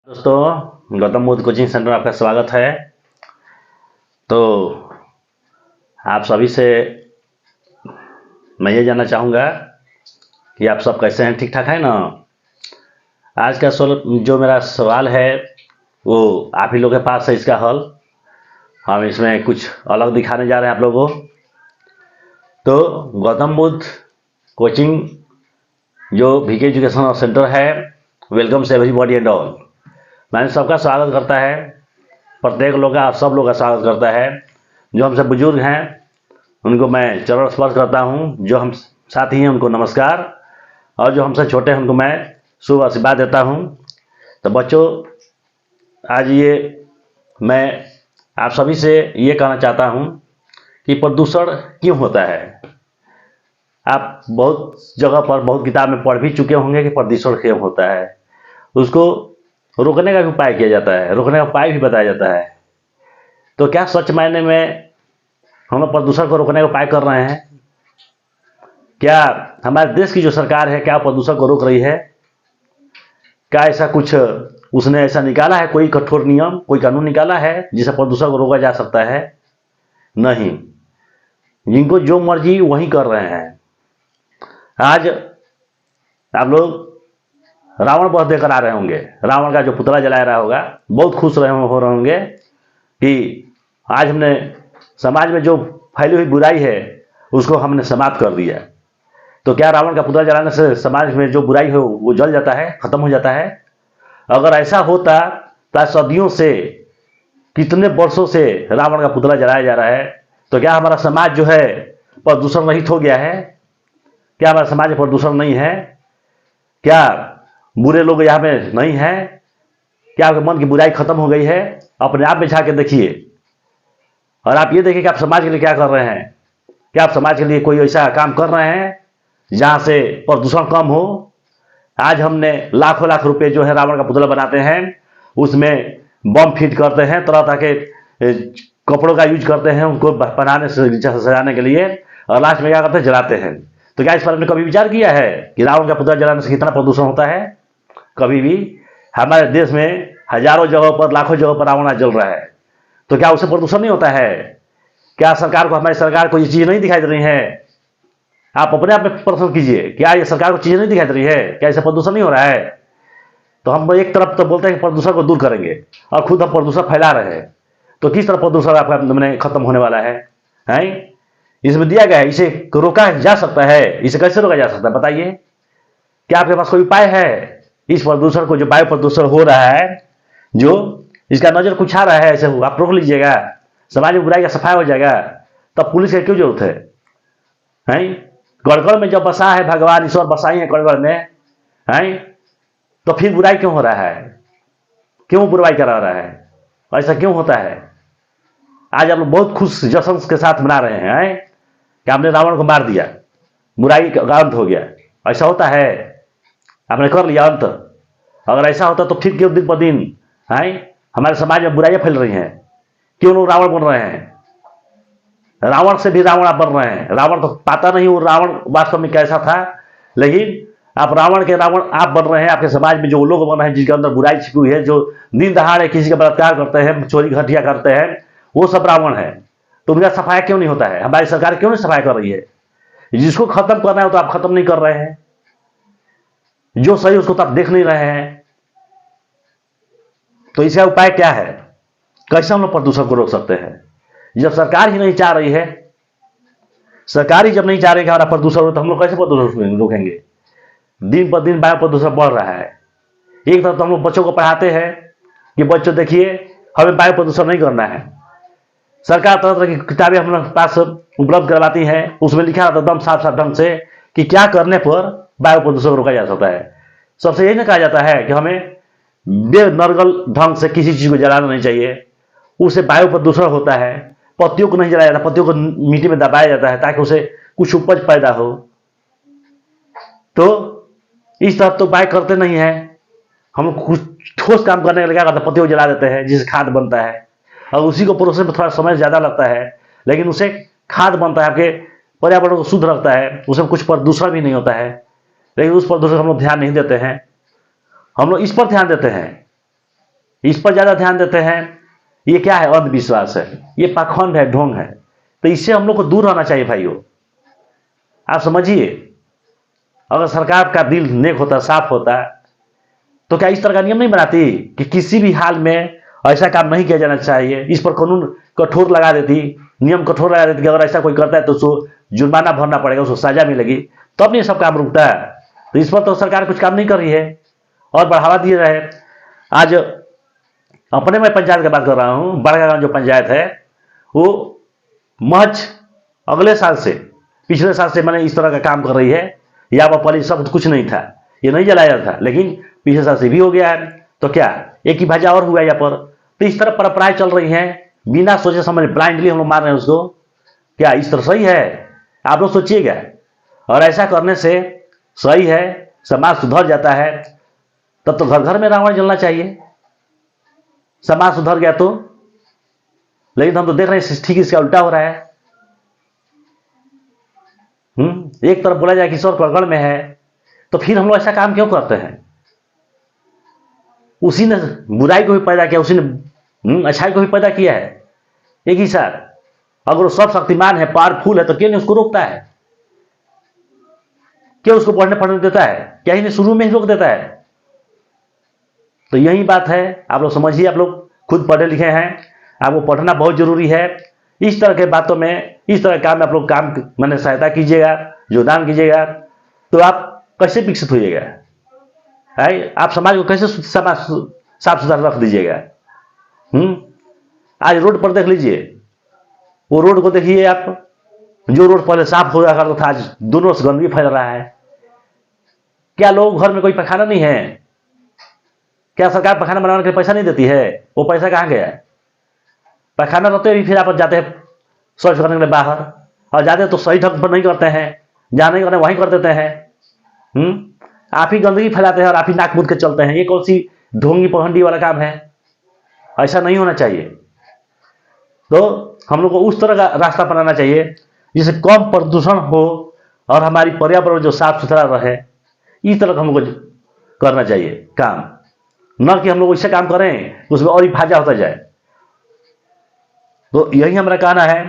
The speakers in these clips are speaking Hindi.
दोस्तों, गौतम बुद्ध कोचिंग सेंटर में आपका स्वागत है। तो आप सभी से मैं ये जानना चाहूँगा कि आप सब कैसे हैं, ठीक ठाक है ना। आज का जो मेरा सवाल है वो आप ही लोगों के पास है, इसका हल हम इसमें कुछ अलग दिखाने जा रहे हैं आप लोगों को। तो गौतम बुद्ध कोचिंग जो VK एजुकेशन सेंटर है, वेलकम से एवरीबॉडी एंड ऑल। मैंने सबका स्वागत करता है, प्रत्येक लोग का, सब लोग का स्वागत करता है। जो हमसे बुजुर्ग हैं उनको मैं चरण स्पर्श करता हूं, जो हम साथी हैं उनको नमस्कार, और जो हमसे छोटे हैं उनको मैं शुभ आशीर्वाद देता हूं। तो बच्चों, आज ये मैं आप सभी से ये कहना चाहता हूं कि प्रदूषण क्यों होता है। आप बहुत जगह पर, बहुत किताब में पढ़ भी चुके होंगे कि प्रदूषण क्यों होता है। उसको रोकने का भी उपाय किया जाता है, रोकने का उपाय भी बताया जाता है। तो क्या सच मायने में हम लोग प्रदूषण को रोकने का उपाय कर रहे हैं? क्या हमारे देश की जो सरकार है, क्या प्रदूषण को रोक रही है? क्या ऐसा कुछ उसने ऐसा निकाला है, कोई कठोर नियम, कोई कानून निकाला है जिससे प्रदूषण को रोका जा सकता है? नहीं, जिनको जो मर्जी वही कर रहे हैं। आज आप लोग रावण वध देकर आ रहे होंगे, रावण का जो पुतला जलाया रहा होगा, बहुत खुश हो रहे होंगे कि आज हमने समाज में जो फैली हुई बुराई है उसको हमने समाप्त कर दिया। तो क्या रावण का पुतला जलाने से समाज में जो बुराई हो वो जल जाता है, खत्म हो जाता है? अगर ऐसा होता तो सदियों से, कितने वर्षों से रावण का पुतला जलाया जा रहा है, तो क्या हमारा समाज जो है प्रदूषण रहित हो गया है? क्या हमारा समाज में प्रदूषण नहीं है? क्या बुरे लोग यहाँ पे नहीं है? क्या आपके मन की बुराई खत्म हो गई है? अपने आप में झांक के देखिए, और आप ये देखिए कि आप समाज के लिए क्या कर रहे हैं। क्या आप समाज के लिए कोई ऐसा काम कर रहे हैं जहाँ से प्रदूषण कम हो? आज हमने लाखों लाख रुपए जो है रावण का पुतला बनाते हैं, उसमें बम फिट करते हैं, तरह तरह के कपड़ों का यूज करते हैं उनको बनाने से, सजाने के लिए, और लास्ट में क्या करते हैं, जलाते हैं। तो क्या इस पर हमने कभी विचार किया है कि रावण का पुतला जलाने से कितना प्रदूषण होता है? कभी भी। हमारे देश में हजारों जगहों पर, लाखों जगहों पर रावण जल रहा है, तो क्या उससे प्रदूषण नहीं होता है? क्या सरकार को, हमारी सरकार को ये चीज नहीं दिखाई दे रही है? आप अपने आप में प्रश्न कीजिए, क्या ये सरकार को चीजें नहीं दिखाई दे रही है? क्या इससे प्रदूषण नहीं हो रहा है? तो हम एक तरफ तो बोलते हैं कि प्रदूषण को दूर करेंगे, और खुद हम प्रदूषण फैला रहे हैं। तो किस तरह प्रदूषण आपका मैंने खत्म होने वाला है? इसमें दिया गया है, इसे रोका जा सकता है। इसे कैसे रोका जा सकता है बताइए? क्या आपके पास कोई उपाय है इस प्रदूषण को, जो वायु प्रदूषण हो रहा है, जो इसका नजर कुछ आ रहा है, ऐसे आप रोक लीजिएगा, समाज में बुराई का सफाई हो जाएगा। तब पुलिस की क्यों जरूरत है? गड़गड़ में जब बसा है भगवान ईश्वर, बसाई है गड़गड़ में, तो फिर बुराई क्यों हो रहा है? क्यों बुराई करा रहा है? ऐसा क्यों होता है? आज आप लोग बहुत खुश जश्न के साथ मना रहे हैं कि आपने रावण को मार दिया, बुराई का अंत हो गया। ऐसा होता है? आपने कर लिया अंत? अगर ऐसा होता तो फिर क्यों दिन पर दिन हमारे समाज में बुराइयां फैल रही हैं? क्यों लोग रावण बन रहे हैं? रावण से भी रावण आप बन रहे हैं। रावण तो पता नहीं वो रावण वास्तव में कैसा था, लेकिन आप रावण के रावण आप बन रहे हैं। आपके समाज में जो लोग बन रहे हैं जिनके अंदर बुराई छिपी हुई है, जो दिन दहाड़े किसी का बलात्कार करते हैं, चोरी घटिया करते हैं, वो सब रावण है। तो उनका सफाई क्यों नहीं होता है? हमारी सरकार क्यों नहीं सफाई कर रही है? जिसको खत्म करना है तो आप खत्म नहीं कर रहे हैं, जो सही उसको तो आप देख नहीं रहे हैं। तो इसका उपाय क्या है? कैसे हम लोग प्रदूषण को रोक सकते हैं? जब सरकार ही नहीं चाह रही है, सरकार ही जब नहीं चाह रही कि हमारा प्रदूषण हो, तो हम लोग कैसे प्रदूषण रोकेंगे? दिन पर दिन वायु प्रदूषण बढ़ रहा है। एक तरफ तो हम लोग बच्चों को पढ़ाते हैं कि बच्चों देखिए हमें वायु प्रदूषण नहीं करना है। सरकार तरह तरह की किताबें हम लोग पास उपलब्ध करवाती है, उसमें लिखा रहता है एकदम साफ साफ ढंग से कि क्या करने पर वायु प्रदूषण रोका जा सकता है। सबसे यही ना कहा जाता है कि हमें बेनर्गल ढंग से किसी चीज को जलाना नहीं चाहिए, उससे वायु प्रदूषण होता है। पत्तियों को नहीं जलाया जाता, पत्तियों को मिट्टी में दबाया जाता है ताकि उसे कुछ उपज पैदा हो। तो इस तरफ तो उपाय करते नहीं है। हम लोग कुछ ठोस काम करने के लिए क्या करते हैं, पत्तियों को जला देते हैं जिससे खाद बनता है, और उसी को प्रोसेस में थोड़ा समय ज्यादा लगता है, लेकिन उसे खाद बनता है, आपके पर्यावरण को शुद्ध रखता है, उसमें कुछ प्रदूषण भी नहीं होता है। लेकिन उस प्रदूषण हम लोग ध्यान नहीं देते हैं। हम लोग इस पर ध्यान देते हैं इस पर ज़्यादा ध्यान देते हैं। ये क्या है? अंधविश्वास है, ये पाखंड है, ढोंग है। तो इससे हम लोग को दूर रहना चाहिए भाइयों। आप समझिए, अगर सरकार का दिल नेक होता, साफ होता, तो क्या इस तरह का नियम नहीं बनाती कि किसी भी हाल में ऐसा काम नहीं किया जाना चाहिए? इस पर कानून कठोर लगा देती, नियम कठोर लगा देती कि अगर ऐसा कोई करता है तो उसको जुर्माना भरना पड़ेगा, उसको सजा मिलेगी, तब नहीं सब काम रुकता है। तो इस पर तो सरकार कुछ काम नहीं कर रही है और बढ़ावा दिए रहे। आज अपने मैं पंचायत की बात कर रहा हूँ, बड़गांव जो पंचायत है वो महज अगले साल से, पिछले साल से मैंने इस तरह का काम कर रही है। यहाँ पर पहले सब कुछ नहीं था, ये नहीं जलाया था, लेकिन पिछले साल से भी हो गया है। तो क्या एक ही भाजा और हुआ यहाँ पर? तो इस तरह परंपराएं चल रही हैं, बिना सोचे समझ ब्लाइंडली हम लोग मार रहे हैं उसको। क्या इस तरह सही है? आप लोग सोचिएगा। और ऐसा करने से सही है, समाज सुधर जाता है। तब तो घर घर में रावण जलना चाहिए, समाज सुधर गया तो। लेकिन हम तो देख रहे हैं ठीक इसका उल्टा हो रहा है। एक तरफ बोला जाए कि ईश्वर कड़कड़ में है, तो फिर हम लोग ऐसा काम क्यों करते हैं? उसी ने बुराई को भी पैदा किया, उसी ने अच्छाई को भी पैदा किया है एक ही साथ। अगर वो सब शक्तिमान है, पावरफुल है, तो क्यों नहीं उसको रोकता है? क्यों उसको पढ़ने देता है? क्या ही नहीं शुरू में ही रोक देता है? तो यही बात है, आप लोग समझिए। आप लोग खुद पढ़े लिखे हैं, आपको पढ़ना बहुत जरूरी है। इस तरह के बातों में, इस तरह के काम में आप लोग काम मैंने सहायता कीजिएगा, योगदान कीजिएगा, तो आप कैसे विकसित होइएगा? आप समाज को कैसे साफ सुथरा रख दीजिएगा? आज रोड पर देख लीजिए, वो रोड को देखिए आप, जो रोड पहले साफ हो करता था, आज दोनों से गंदगी फैल रहा है। क्या लोग घर में कोई पैखाना नहीं है? क्या सरकार पैखाना बनाने के लिए पैसा नहीं देती है? वो पैसा कहाँ गया? पैखाना रहते भी फिर आप जाते हैं शौच करने के लिए बाहर, और जाते तो सही ढंग पर नहीं करते हैं, जहां नहीं करते वहीं कर देते हैं। आप ही गंदगी फैलाते हैं और आप ही नाक मूंद के चलते हैं। ये कौन सी ढोंगी पखंडी वाला काम है? ऐसा नहीं होना चाहिए। तो हम लोग को उस तरह का रास्ता अपनाना चाहिए जिससे कम प्रदूषण हो और हमारी पर्यावरण जो साफ सुथरा रहे। इस तरह का हम लोग को करना चाहिए काम, न कि हम लोग इससे काम करें उसमें और ही फायदा होता जाए। तो यही हमारा कहना है।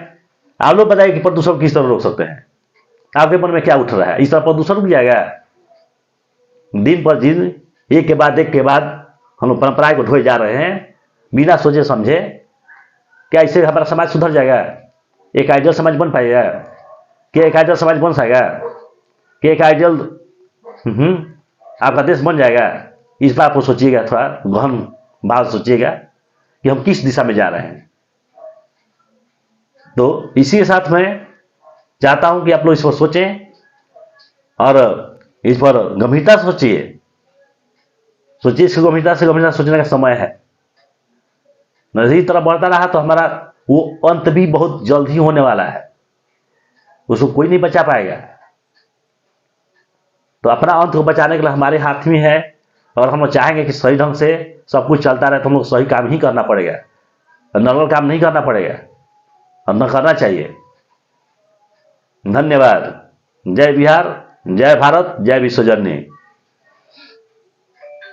आप लोग बताइए कि प्रदूषण किस तरह रोक सकते हैं? आपके मन में क्या उठ रहा है? इस तरह प्रदूषण रुक जाएगा? दिन पर दिन, एक के बाद हम लोग परंपराएं को ढोए जा रहे हैं बिना सोचे समझे। क्या इससे हमारा समाज सुधर जाएगा? एक आइडियल समाज बन पाएगा? क्या एक आइडियल समाज बन पाएगा? क्या एक आइडियल आपका देश बन जाएगा? इस बात को सोचिएगा, थोड़ा गहन भाव सोचिएगा कि हम किस दिशा में जा रहे हैं। तो इसी के साथ मैं चाहता हूं कि आप लोग इस पर सोचें और इस पर गंभीरता से सोचिए। इसको गंभीरता से सोचने का समय है। नजदीक तरफ बढ़ता रहा तो हमारा वो अंत भी बहुत जल्द ही होने वाला है, उसको कोई नहीं बचा पाएगा। तो अपना अंत को बचाने के लिए हमारे हाथ में है, और हम लोग चाहेंगे कि सही ढंग से सब कुछ चलता रहे, तो हम लोग सही काम ही करना पड़ेगा, नॉर्मल काम नहीं करना पड़ेगा, हम न करना चाहिए। धन्यवाद। जय बिहार, जय भारत, जय विश्व जननी।